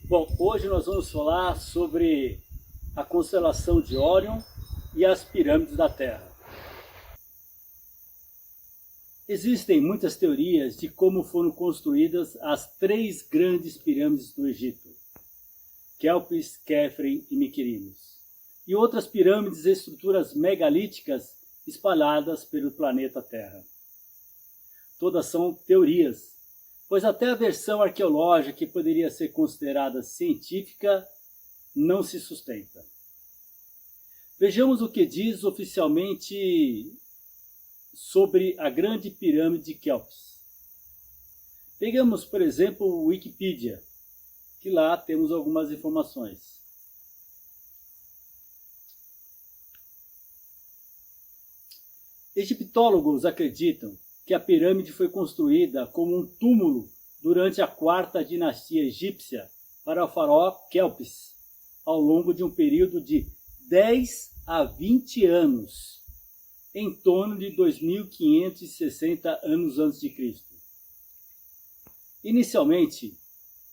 Bom, hoje nós vamos falar sobre a constelação de Órion e as pirâmides da Terra. Existem muitas teorias de como foram construídas as três grandes pirâmides do Egito, Quéops, Quefren e Miquerinos, e outras pirâmides e estruturas megalíticas espalhadas pelo planeta Terra. Todas são teorias, pois até a versão arqueológica que poderia ser considerada científica não se sustenta. Vejamos o que diz oficialmente sobre a grande pirâmide de Quéops. Pegamos, por exemplo, o Wikipedia, que lá temos algumas informações. Egiptólogos acreditam que a pirâmide foi construída como um túmulo durante a quarta dinastia egípcia para o faraó Quéops, ao longo de um período de 10 a 20 anos, em torno de 2560 anos antes de Cristo. Inicialmente,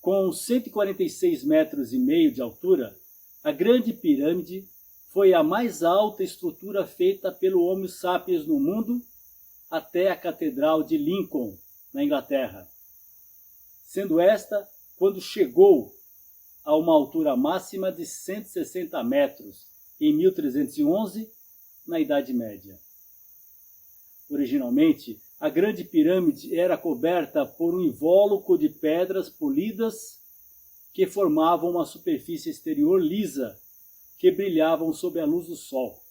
com 146,5 metros de altura, a Grande Pirâmide foi a mais alta estrutura feita pelo Homo sapiens no mundo até a Catedral de Lincoln, na Inglaterra, sendo esta quando chegou a uma altura máxima de 160 metros, em 1311, na Idade Média. Originalmente, a Grande Pirâmide era coberta por um invólucro de pedras polidas que formavam uma superfície exterior lisa, que brilhavam sob a luz do sol.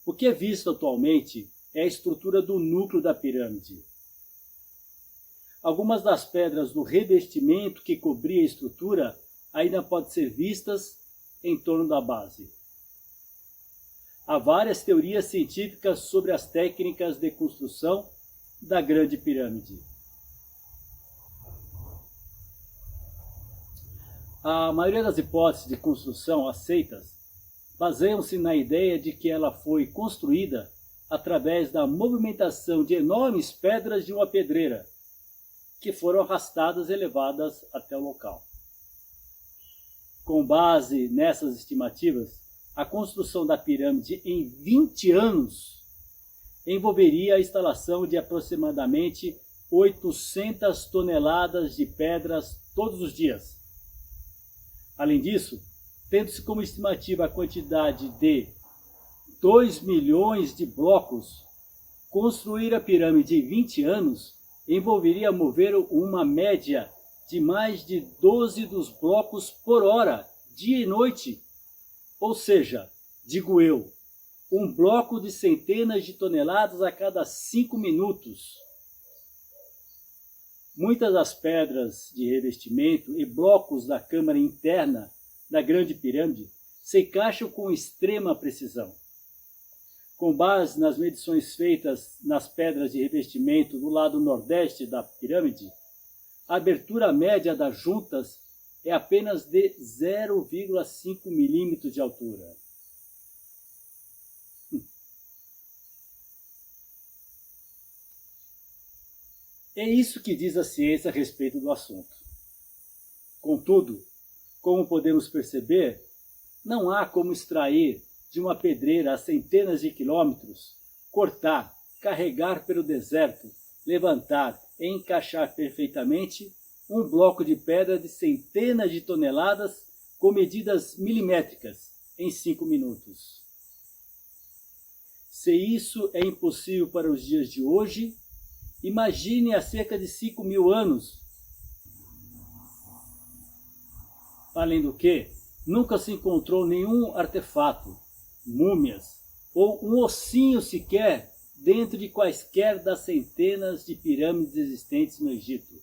O que é visto atualmente é a estrutura do núcleo da pirâmide. Algumas das pedras do revestimento que cobria a estrutura ainda podem ser vistas em torno da base. Há várias teorias científicas sobre as técnicas de construção da Grande Pirâmide. A maioria das hipóteses de construção aceitas baseiam-se na ideia de que ela foi construída através da movimentação de enormes pedras de uma pedreira, que foram arrastadas e levadas até o local. Com base nessas estimativas, a construção da pirâmide em 20 anos envolveria a instalação de aproximadamente 800 toneladas de pedras todos os dias. Além disso, tendo-se como estimativa a quantidade de 2 milhões de blocos, construir a pirâmide em 20 anos envolveria mover uma média de mais de 12 dos blocos por hora, dia e noite. Ou seja, digo eu, um bloco de centenas de toneladas a cada 5 minutos. Muitas das pedras de revestimento e blocos da câmara interna da Grande Pirâmide se encaixam com extrema precisão. Com base nas medições feitas nas pedras de revestimento do lado nordeste da pirâmide, a abertura média das juntas é apenas de 0,5 milímetros de altura. É isso que diz a ciência a respeito do assunto. Contudo, como podemos perceber, não há como extrair de uma pedreira a centenas de quilômetros, cortar, carregar pelo deserto, levantar e encaixar perfeitamente um bloco de pedra de centenas de toneladas com medidas milimétricas em 5 minutos. Se isso é impossível para os dias de hoje, imagine há cerca de 5.000 anos. Além do que, nunca se encontrou nenhum artefato, múmias ou um ossinho sequer dentro de quaisquer das centenas de pirâmides existentes no Egito,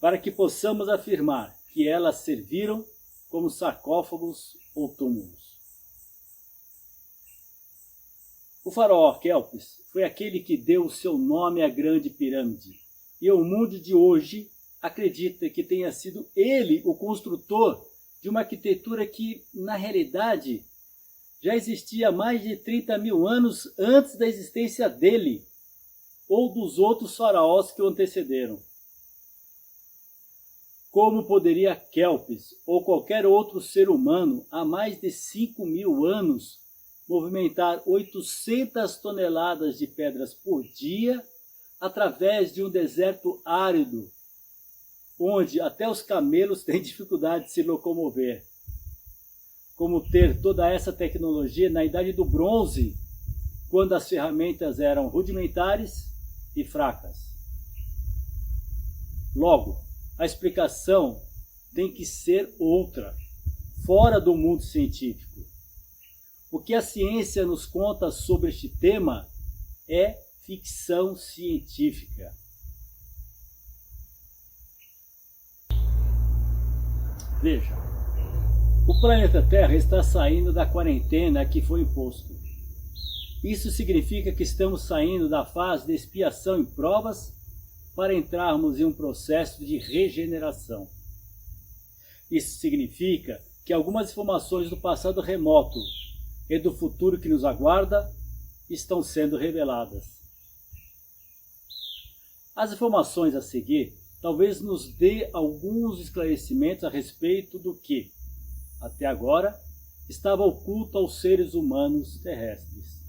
para que possamos afirmar que elas serviram como sarcófagos ou túmulos. O faraó Quéops foi aquele que deu o seu nome à Grande Pirâmide, e o mundo de hoje acredita que tenha sido ele o construtor de uma arquitetura que, na realidade, já existia há mais de 30.000 anos antes da existência dele, ou dos outros faraós que o antecederam. Como poderia Kelpis ou qualquer outro ser humano há mais de 5.000 anos movimentar 800 toneladas de pedras por dia através de um deserto árido, onde até os camelos têm dificuldade de se locomover? Como ter toda essa tecnologia na Idade do Bronze, quando as ferramentas eram rudimentares e fracas? Logo, a explicação tem que ser outra, fora do mundo científico. O que a ciência nos conta sobre este tema é ficção científica. Veja, o planeta Terra está saindo da quarentena que foi imposto. Isso significa que estamos saindo da fase de expiação e provas para entrarmos em um processo de regeneração. Isso significa que algumas informações do passado remoto e do futuro que nos aguarda estão sendo reveladas. As informações a seguir talvez nos dê alguns esclarecimentos a respeito do que, até agora, estava oculto aos seres humanos terrestres.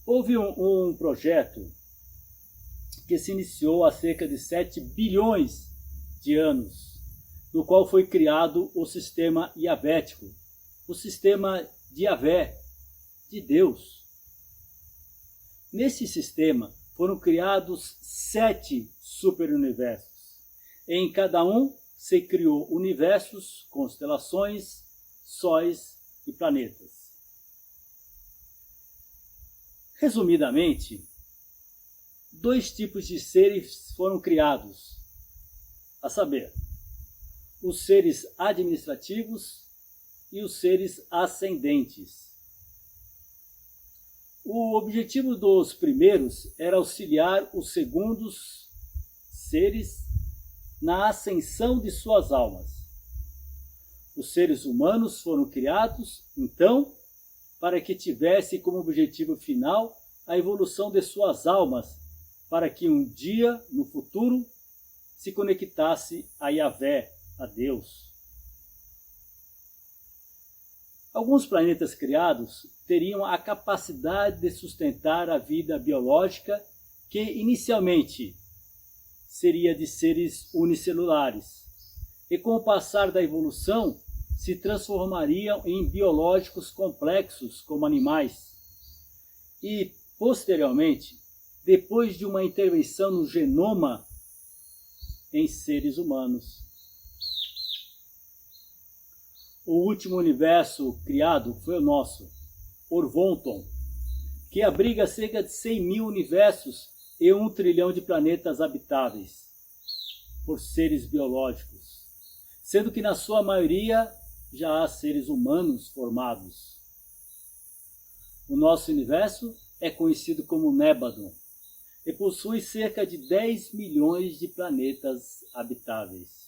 Houve um projeto que se iniciou há cerca de 7 bilhões de anos, no qual foi criado o sistema Yavético, o sistema de Yavé, de Deus. Nesse sistema foram criados 7 superuniversos. Em cada um se criou universos, constelações, sóis e planetas. Resumidamente, 2 tipos de seres foram criados, a saber, os seres administrativos e os seres ascendentes. O objetivo dos primeiros era auxiliar os segundos seres na ascensão de suas almas. Os seres humanos foram criados, então, para que tivesse como objetivo final a evolução de suas almas, para que um dia, no futuro, se conectasse a Yavé, a Deus. Alguns planetas criados teriam a capacidade de sustentar a vida biológica, que inicialmente seria de seres unicelulares, e com o passar da evolução se transformariam em biológicos complexos como animais. E, posteriormente, depois de uma intervenção no genoma, em seres humanos. O último universo criado foi o nosso, Orvonton, que abriga cerca de 100.000 universos e 1 trilhão de planetas habitáveis por seres biológicos, sendo que na sua maioria já há seres humanos formados. O nosso universo é conhecido como Nébadon e possui cerca de 10 milhões de planetas habitáveis.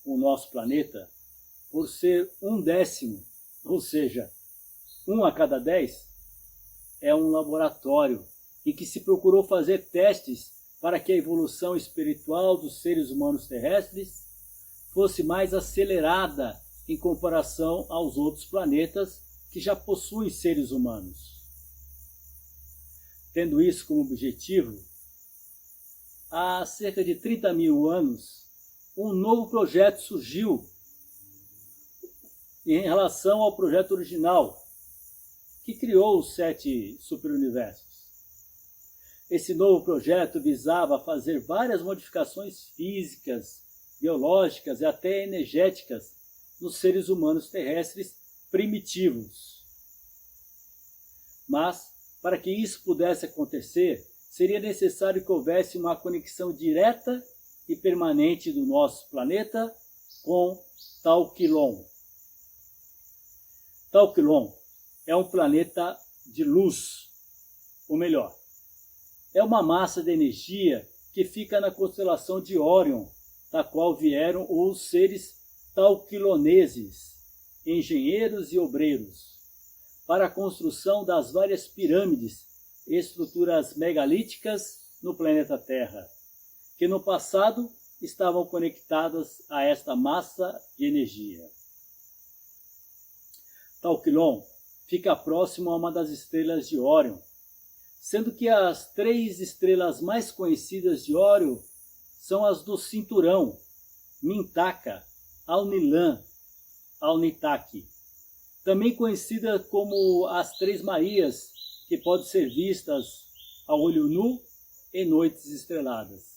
O nosso planeta, por ser 1/10, ou seja, 1 a cada 10, é um laboratório em que se procurou fazer testes para que a evolução espiritual dos seres humanos terrestres fosse mais acelerada em comparação aos outros planetas que já possuem seres humanos. Tendo isso como objetivo, há cerca de 30.000 anos, um novo projeto surgiu em relação ao projeto original, que criou os 7 superuniversos. Esse novo projeto visava fazer várias modificações físicas, biológicas e até energéticas nos seres humanos terrestres primitivos. Mas, para que isso pudesse acontecer, seria necessário que houvesse uma conexão direta e permanente do nosso planeta com Tauquilon. Tauquilon é um planeta de luz, ou melhor, é uma massa de energia que fica na constelação de Órion, da qual vieram os seres tauquiloneses, engenheiros e obreiros, para a construção das várias pirâmides, estruturas megalíticas no planeta Terra, que no passado estavam conectadas a esta massa de energia. Tal Quilon fica próximo a uma das estrelas de Órion, sendo que as 3 estrelas mais conhecidas de Órion são as do Cinturão, Mintaka, Alnilam, Alnitak, também conhecida como as 3 Marias, que podem ser vistas a olho nu em noites estreladas.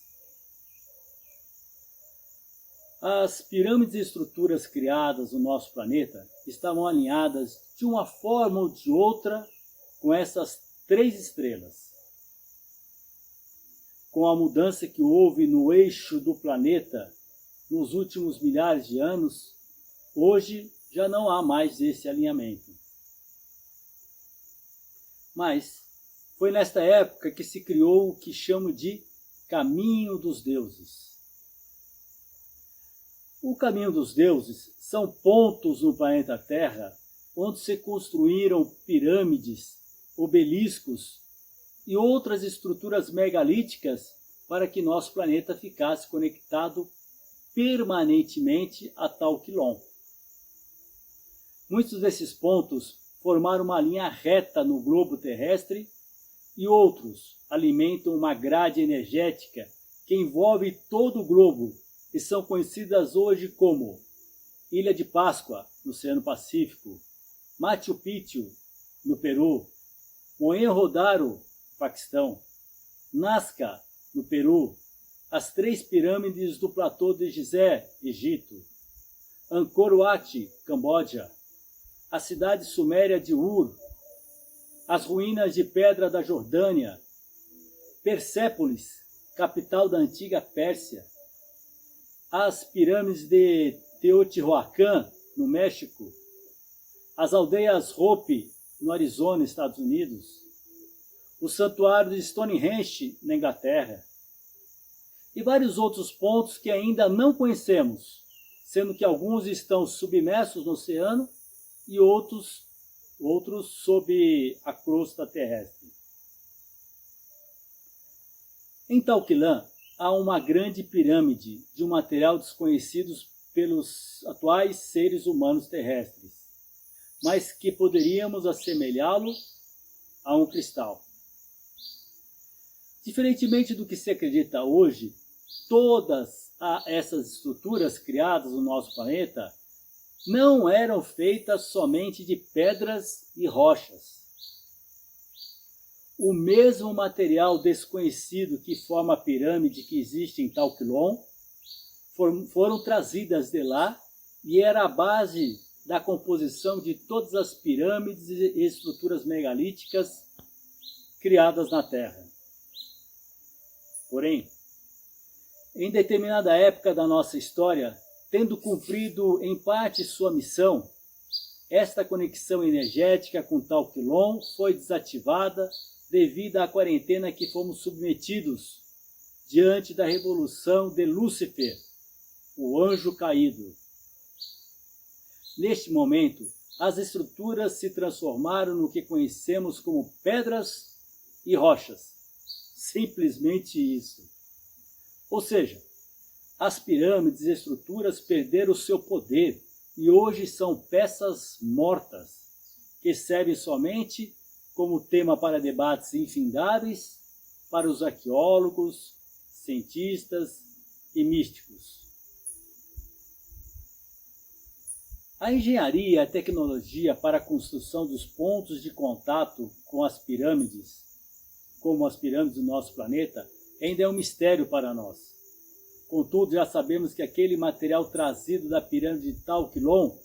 As pirâmides e estruturas criadas no nosso planeta estavam alinhadas de uma forma ou de outra com essas 3 estrelas. Com a mudança que houve no eixo do planeta nos últimos milhares de anos, hoje já não há mais esse alinhamento. Mas foi nesta época que se criou o que chamo de Caminho dos Deuses. O Caminho dos Deuses são pontos no planeta Terra onde se construíram pirâmides, obeliscos e outras estruturas megalíticas para que nosso planeta ficasse conectado permanentemente a Tal Quilon. Muitos desses pontos formaram uma linha reta no globo terrestre e outros alimentam uma grade energética que envolve todo o globo e são conhecidas hoje como Ilha de Páscoa, no Oceano Pacífico, Machu Picchu, no Peru, Mohenjo-Daro, Paquistão, Nazca, no Peru, as 3 pirâmides do platô de Gizé, Egito, Angkor Wat, Camboja, a cidade suméria de Ur, as ruínas de pedra da Jordânia, Persépolis, capital da antiga Pérsia, as pirâmides de Teotihuacan, no México, as aldeias Hopi, no Arizona, Estados Unidos, o santuário de Stonehenge, na Inglaterra, e vários outros pontos que ainda não conhecemos, sendo que alguns estão submersos no oceano e outros sob a crosta terrestre. Em Tal Quilon há uma grande pirâmide de um material desconhecido pelos atuais seres humanos terrestres, mas que poderíamos assemelhá-lo a um cristal. Diferentemente do que se acredita hoje, todas essas estruturas criadas no nosso planeta não eram feitas somente de pedras e rochas. O mesmo material desconhecido que forma a pirâmide que existe em Tal Quilon foram trazidas de lá e era a base da composição de todas as pirâmides e estruturas megalíticas criadas na Terra. Porém, em determinada época da nossa história, tendo cumprido em parte sua missão, esta conexão energética com Tal Quilon foi desativada devido à quarentena que fomos submetidos diante da revolução de Lúcifer, o anjo caído. Neste momento, as estruturas se transformaram no que conhecemos como pedras e rochas. Simplesmente isso. Ou seja, as pirâmides e estruturas perderam o seu poder e hoje são peças mortas, que servem somente como tema para debates infindáveis para os arqueólogos, cientistas e místicos. A engenharia e a tecnologia para a construção dos pontos de contato com as pirâmides, como as pirâmides do nosso planeta, ainda é um mistério para nós. Contudo, já sabemos que aquele material trazido da pirâmide de Tal Quilon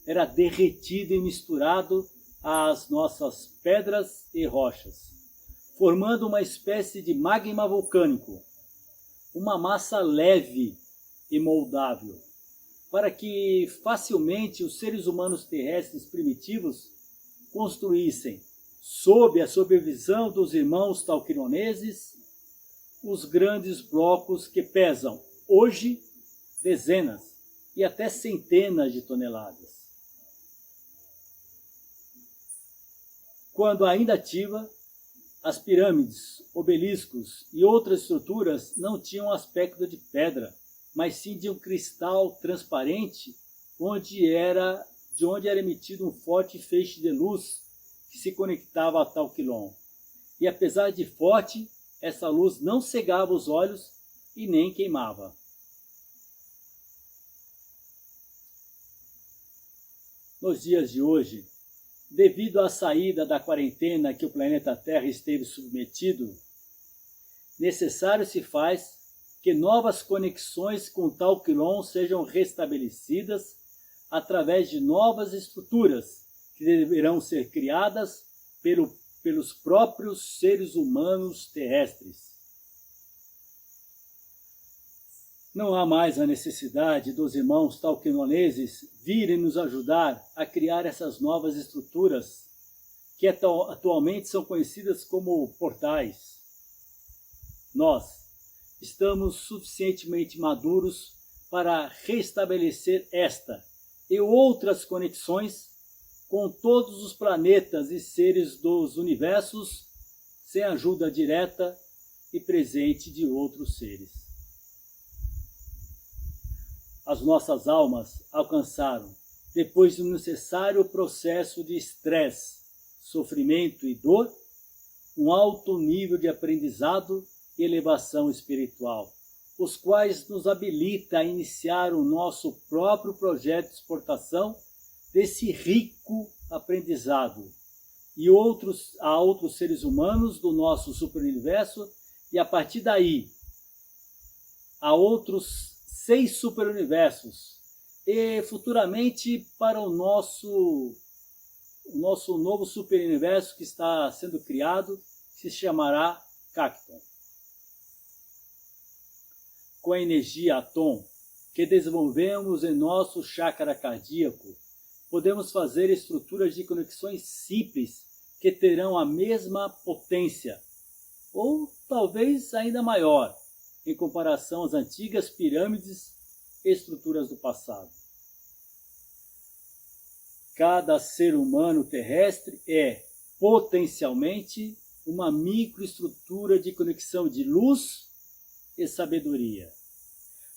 era derretido e misturado às nossas pedras e rochas, formando uma espécie de magma vulcânico, uma massa leve e moldável, para que facilmente os seres humanos terrestres primitivos construíssem, sob a supervisão dos irmãos talquiloneses, os grandes blocos que pesam hoje dezenas e até centenas de toneladas. quando ainda ativa, as pirâmides, obeliscos e outras estruturas não tinham aspecto de pedra, mas sim de um cristal transparente, de onde era emitido um forte feixe de luz que se conectava a tal quilom. E apesar de forte, essa luz não cegava os olhos e nem queimava. Nos dias de hoje, devido à saída da quarentena que o planeta Terra esteve submetido, necessário se faz que novas conexões com tal quilom sejam restabelecidas através de novas estruturas que deverão ser criadas pelos próprios seres humanos terrestres. Não há mais a necessidade dos irmãos talquinoneses virem nos ajudar a criar essas novas estruturas que atualmente são conhecidas como portais. Nós estamos suficientemente maduros para restabelecer esta e outras conexões com todos os planetas e seres dos universos, sem ajuda direta e presente de outros seres. As nossas almas alcançaram, depois do necessário processo de estresse, sofrimento e dor, um alto nível de aprendizado e elevação espiritual, os quais nos habilita a iniciar o nosso próprio projeto de exportação desse rico aprendizado e a outros seres humanos do nosso superuniverso, e a partir daí a outros 6 superuniversos, e futuramente para o nosso novo superuniverso que está sendo criado, que se chamará Cacton. Com a energia Atom que desenvolvemos em nosso chakra cardíaco, podemos fazer estruturas de conexões simples que terão a mesma potência, ou talvez ainda maior, em comparação às antigas pirâmides e estruturas do passado. Cada ser humano terrestre é, potencialmente, uma microestrutura de conexão de luz e sabedoria,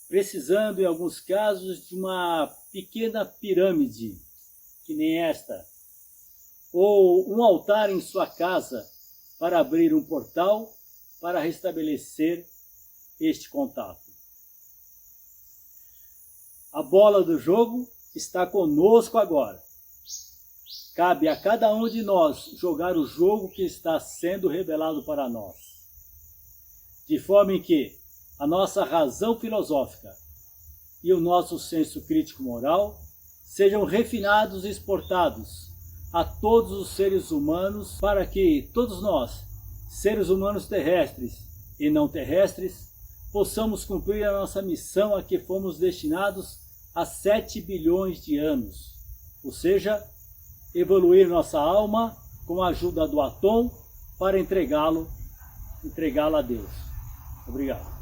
precisando, em alguns casos, de uma pequena pirâmide, que nem esta, ou um altar em sua casa para abrir um portal para restabelecer este contato. A bola do jogo está conosco agora. Cabe a cada um de nós jogar o jogo que está sendo revelado para nós, de forma em que a nossa razão filosófica e o nosso senso crítico moral sejam refinados e exportados a todos os seres humanos, para que todos nós, seres humanos terrestres e não terrestres, possamos cumprir a nossa missão a que fomos destinados há 7 bilhões de anos, ou seja, evoluir nossa alma com a ajuda do Atom para entregá-la a Deus. Obrigado.